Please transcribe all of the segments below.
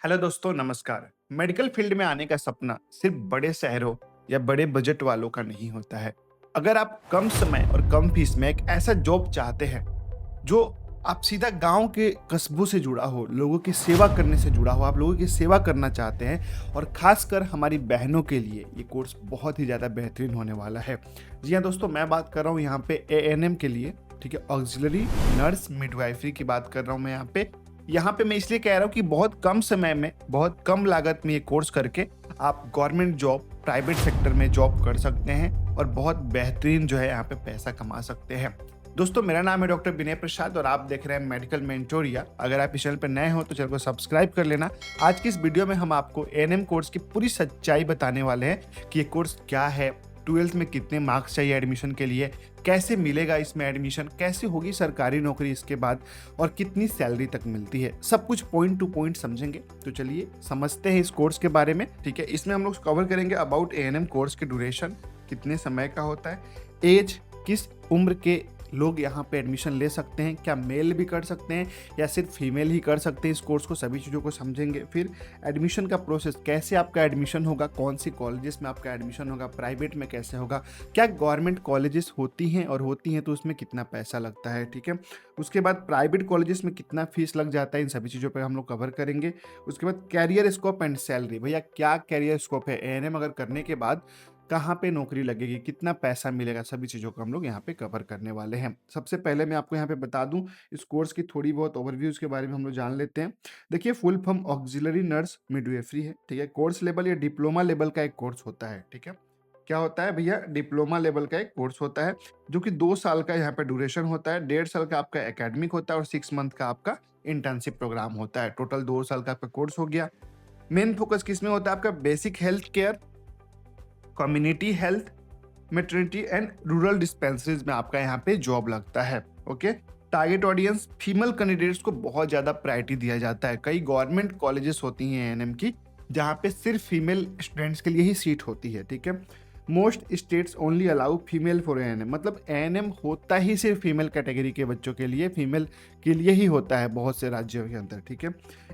Hello दोस्तों, नमस्कार। Medical field में आने का सपना सिर्फ बड़े शहरों या बड़े बजट वालों का नहीं होता है। अगर आप कम समय और कम फीस में एक ऐसा जॉब चाहते हैं जो आप सीधा गांव के कस्बों से जुड़ा हो, लोगों की सेवा करने से जुड़ा हो, आप लोगों की सेवा करना चाहते हैं और खासकर हमारी बहनों के लिए ये कोर्स बहुत ही ज़्यादा बेहतरीन होने वाला है। जी हाँ दोस्तों, मैं बात कर रहा हूँ यहाँ पे एएनएम के लिए। ठीक है, ऑक्सिलरी नर्स मिडवाइफरी की बात कर रहा हूँ मैं यहाँ पे मैं इसलिए कह रहा हूँ कि बहुत कम समय में, बहुत कम लागत में ये कोर्स करके आप गवर्नमेंट जॉब, प्राइवेट सेक्टर में जॉब कर सकते हैं और बहुत बेहतरीन जो है यहाँ पे पैसा कमा सकते हैं। दोस्तों, मेरा नाम है डॉक्टर विनय प्रसाद और आप देख रहे हैं मेडिकल मेंटोरिया। अगर आप इस चैनल पर नए हो तो चैनल को सब्सक्राइब कर लेना। आज की इस वीडियो में हम आपको एएनएम कोर्स की पूरी सच्चाई बताने वाले हैं कि ये कोर्स क्या है, 12th में कितने मार्क्स चाहिए एडमिशन के लिए, कैसे मिलेगा इसमें एडमिशन, कैसे होगी सरकारी नौकरी इसके बाद और कितनी सैलरी तक मिलती है। सब कुछ पॉइंट टू पॉइंट समझेंगे। तो चलिए समझते हैं इस कोर्स के बारे में। ठीक है, इसमें हम लोग कवर करेंगे अबाउट एएनएम कोर्स के ड्यूरेशन, कितने समय का होता है, एज, किस उम्र के लोग यहाँ पे एडमिशन ले सकते हैं, क्या मेल भी कर सकते हैं या सिर्फ फीमेल ही कर सकते हैं इस कोर्स को, सभी चीज़ों को समझेंगे। फिर एडमिशन का प्रोसेस, कैसे आपका एडमिशन होगा, कौन सी कॉलेजेस में आपका एडमिशन होगा, प्राइवेट में कैसे होगा, क्या गवर्नमेंट कॉलेजेस होती हैं और होती हैं तो उसमें कितना पैसा लगता है। ठीक है, उसके बाद प्राइवेट कॉलेजेस में कितना फीस लग जाता है, इन सभी चीज़ों पर हम लोग कवर करेंगे। उसके बाद कैरियर स्कोप एंड सैलरी, भैया क्या कैरियर स्कोप है, एएनएम अगर करने के बाद कहाँ पे नौकरी लगेगी, कितना पैसा मिलेगा, सभी चीज़ों को हम लोग यहाँ पे कवर करने वाले हैं। सबसे पहले मैं आपको यहाँ पे बता दूं, इस कोर्स की थोड़ी बहुत ओवरव्यूज के बारे में हम लोग जान लेते हैं। देखिए, full form auxiliary nurse midwifery है। ठीक है, कोर्स लेवल या डिप्लोमा लेवल का एक कोर्स होता है। ठीक है, क्या होता है भैया, डिप्लोमा लेवल का एक कोर्स होता है जो कि 2 साल का यहाँ पे ड्यूरेशन होता है। 1.5 साल का आपका एकेडमिक होता है और 6 मंथ का आपका इंटर्नशिप प्रोग्राम होता है। टोटल 2 साल का आपका कोर्स हो गया। मेन फोकस किसमें होता है, आपका basic health care, community health, maternity and rural dispensaries में आपका यहाँ पे जॉब लगता है। Okay, target audience female candidates को बहुत ज़्यादा प्रायोरिटी दिया जाता है। कई गवर्नमेंट कॉलेजेस होती हैं एएनएम की जहाँ पे सिर्फ फीमेल स्टूडेंट्स के लिए ही सीट होती है। ठीक है, most states only allow female for ANM, मतलब एएनएम होता ही सिर्फ फीमेल कैटेगरी के बच्चों के लिए, फीमेल के लिए ही होता है बहुत से राज्यों के अंदर। ठीक है,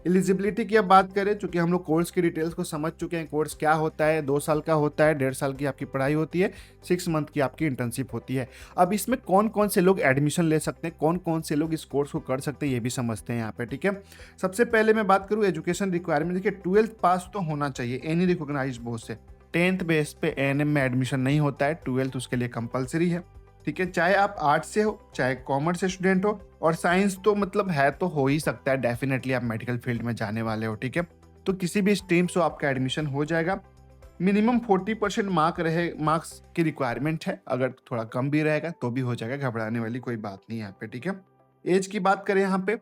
एलिजिबिलिटी की अब बात करें, चूंकि हम लोग कोर्स की डिटेल्स को समझ चुके हैं, कोर्स क्या होता है, 2 साल का होता है, 1.5 साल की आपकी पढ़ाई होती है, 6 मंथ की आपकी इंटर्नशिप होती है। अब इसमें कौन कौन से लोग एडमिशन ले सकते हैं, कौन कौन से लोग इस कोर्स को कर सकते हैं, ये भी समझते हैं यहाँ पे। ठीक है, सबसे पहले मैं बात करूँ एजुकेशन रिक्वायरमेंट। देखिए, 12th पास तो होना चाहिए एनी रिकॉग्नाइज्ड बोर्ड से। 10th बेस पे एएनएम में एडमिशन नहीं होता है, 12th उसके लिए कंपलसरी है। ठीक है, चाहे आप आर्ट्स से हो, चाहे कॉमर्स से स्टूडेंट हो, और साइंस तो मतलब है तो हो ही सकता है, डेफिनेटली आप मेडिकल फील्ड में जाने वाले हो। ठीक है, तो किसी भी स्ट्रीम से आपका एडमिशन हो जाएगा। मिनिमम 40% मार्क्स की रिक्वायरमेंट है, अगर थोड़ा कम भी रहेगा तो भी हो जाएगा, घबराने वाली कोई बात नहीं है यहाँ पे। ठीक है, एज की बात करें यहाँ पे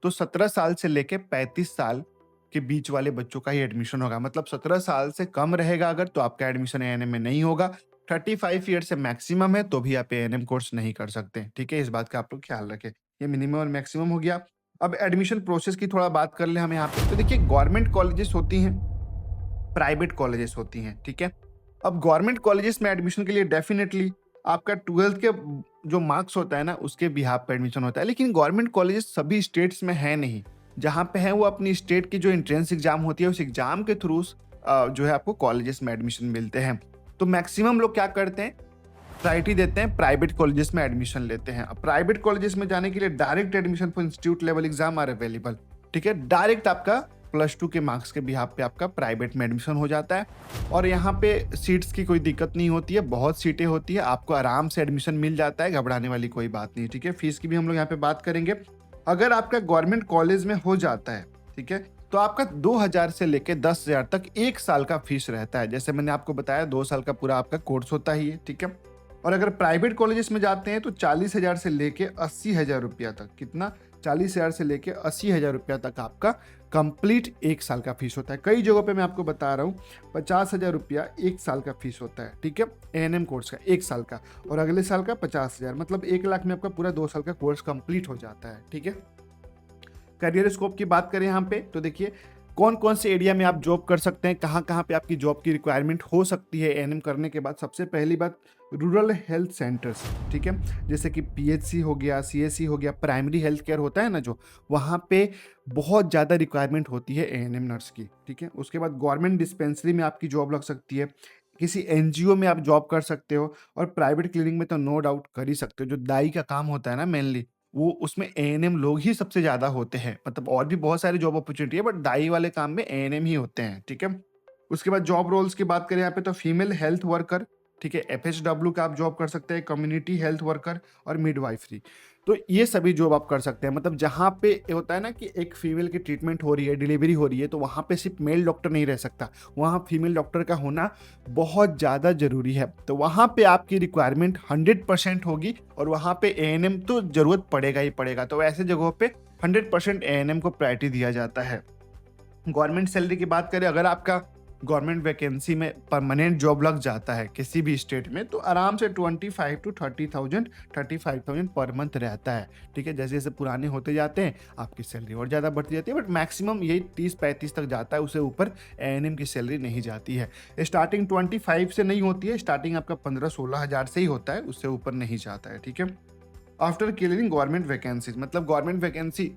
तो 17 साल से लेके 35 साल के बीच वाले बच्चों का ही एडमिशन होगा। मतलब 17 साल से कम रहेगा अगर तो आपका एडमिशन एएनएम में नहीं होगा। 35 ईयर से मैक्सिमम है तो भी आप एएनएम कोर्स नहीं कर सकते। ठीक है, इस बात का आप लोग ख्याल रखें। ये मिनिमम और मैक्सिमम हो गया। अब एडमिशन प्रोसेस की थोड़ा बात कर ले हम यहाँ पे। तो देखिए, गवर्नमेंट कॉलेजेस होती हैं, प्राइवेट कॉलेजेस होती हैं। ठीक है, अब गवर्नमेंट कॉलेजेस में एडमिशन के लिए डेफिनेटली आपका 12th के जो मार्क्स होता है ना, उसके बिहाफ पे एडमिशन होता है। लेकिन गवर्नमेंट कॉलेजेस सभी स्टेट्स में है नहीं। जहाँ पे है वो अपनी स्टेट की जो एंट्रेंस एग्जाम होती है, उस एग्जाम के थ्रू जो है आपको कॉलेजेस में एडमिशन मिलते हैं। तो मैक्सिमम लोग क्या करते हैं, प्रायोरिटी देते हैं, प्राइवेट कॉलेजेस में एडमिशन लेते हैं। अब प्राइवेट कॉलेजेस में जाने के लिए direct admission for institute level exam are available. ठीक है, डायरेक्ट आपका +2 के मार्क्स के बिहाफ पे आपका प्राइवेट में एडमिशन हो जाता है और यहाँ पे सीट्स की कोई दिक्कत नहीं होती है, बहुत सीटें होती है, आपको आराम से एडमिशन मिल जाता है, घबराने वाली कोई बात नहीं। ठीक है, फीस की भी हम लोग यहाँ पे बात करेंगे। अगर आपका गवर्नमेंट कॉलेज में हो जाता है, ठीक है, तो आपका 2,000 से लेके 10,000 तक 1 साल का फीस रहता है। जैसे मैंने आपको बताया, 2 साल का पूरा आपका कोर्स होता ही है। ठीक है, और अगर प्राइवेट कॉलेजेस में जाते हैं तो 40,000 से लेके 80,000 रुपया तक, कितना, 40,000 से लेके 80,000 रुपया तक आपका कंप्लीट 1 साल का फीस होता है। कई जगहों पे मैं आपको बता रहा हूँ 50,000 रुपया 1 साल का फीस होता है। ठीक है, एएनएम कोर्स का 1 साल का, और अगले साल का 50,000, मतलब 1 लाख में आपका पूरा 2 साल का कोर्स कंप्लीट हो जाता है। ठीक है, करियर स्कोप की बात करें यहाँ पे तो देखिए, कौन-कौन से एरिया में आप जॉब कर सकते हैं, कहाँ-कहाँ पे आपकी जॉब की रिक्वायरमेंट हो सकती है एएनएम करने के बाद। सबसे पहली बात, रूरल हेल्थ सेंटर्स, ठीक है? जैसे कि पीएचसी हो गया, सीएचसी हो गया, प्राइमरी हेल्थ केयर होता है ना जो, वहाँ पे बहुत ज़्यादा रिक्वायरमेंट होती है एएनएम नर्स की, ठीक है? उसके बाद गवर्नमेंट डिस्पेंसरी में आपकी जॉब लग सकती है, किसी एनजीओ में आप जॉब कर सकते हो, और प्राइवेट क्लिनिक में तो नो डाउट कर ही सकते हो। जो दाई का काम होता है ना मेनली, वो उसमें एएनएम लोग ही सबसे ज़्यादा होते हैं। मतलब और भी बहुत सारी जॉब अपॉर्च्युनिटी है, बट दाई वाले काम में एएनएम ही होते हैं, ठीक है? उसके बाद जॉब रोल्स की बात करें यहाँ पे, तो फीमेल हेल्थ वर्कर, ठीक है? एफएचडब्ल्यू का आप जॉब कर सकते हैं, कम्युनिटी हेल्थ वर्कर और मिडवाइफरी। तो ये सभी जॉब आप कर सकते हैं। मतलब जहाँ पे ये होता है ना कि एक फीमेल की ट्रीटमेंट हो रही है, डिलीवरी हो रही है, तो वहाँ पे सिर्फ मेल डॉक्टर नहीं रह सकता, वहाँ फीमेल डॉक्टर का होना बहुत ज़्यादा ज़रूरी है। तो वहाँ पे आपकी रिक्वायरमेंट 100% होगी, और वहाँ पे एएनएम तो ज़रूरत पड़ेगा ही पड़ेगा। तो ऐसे जगहों पे 100% एएनएम को प्रायोरिटी दिया जाता है। गवर्नमेंट सैलरी की बात करें, अगर आपका गवर्नमेंट वैकेंसी में परमानेंट जॉब लग जाता है किसी भी स्टेट में, तो आराम से 25 टू 30,000 35,000 पर मंथ रहता है, ठीक है? जैसे जैसे पुराने होते जाते हैं आपकी सैलरी और ज़्यादा बढ़ती जाती है, बट मैक्सिमम यही 30-35 तक जाता है, उससे ऊपर एएनएम की सैलरी नहीं जाती है। स्टार्टिंग 25 से नहीं होती है, स्टार्टिंग आपका 15-16 हज़ार से ही होता है, उससे ऊपर नहीं जाता है, ठीक है? आफ्टर क्लियरिंग गवर्नमेंट वैकेंसीज, मतलब गवर्नमेंट वैकेंसी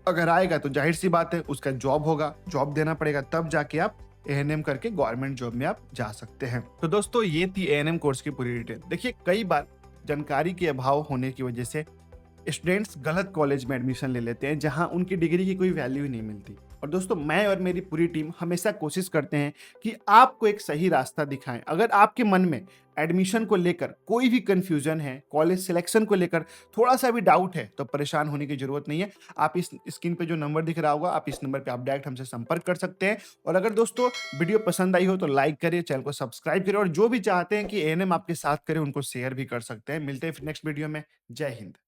अगर आएगा तो जाहिर सी बात है उसका जॉब होगा, जॉब देना पड़ेगा, तब जाके आप एएनएम करके गवर्नमेंट जॉब में आप जा सकते हैं। तो दोस्तों ये थी एएनएम कोर्स की पूरी डिटेल। देखिए कई बार जानकारी के अभाव होने की वजह से स्टूडेंट्स गलत कॉलेज में एडमिशन ले लेते हैं, जहां उनकी डिग्री की कोई वैल्यू ही नहीं मिलती। और दोस्तों मैं और मेरी पूरी टीम हमेशा कोशिश करते हैं कि आपको एक सही रास्ता दिखाएं। अगर आपके मन में एडमिशन को लेकर कोई भी कंफ्यूजन है, कॉलेज सिलेक्शन को लेकर थोड़ा सा भी डाउट है, तो परेशान होने की जरूरत नहीं है। आप इस स्क्रीन पे जो नंबर दिख रहा होगा, आप इस नंबर पे आप डायरेक्ट हमसे संपर्क कर सकते हैं। और अगर दोस्तों वीडियो पसंद आई हो तो लाइक करिए, चैनल को सब्सक्राइब करिए, और जो भी चाहते हैं कि एएनएम आपके साथ करे उनको शेयर भी कर सकते हैं। मिलते हैं फिर नेक्स्ट वीडियो में। जय हिंद।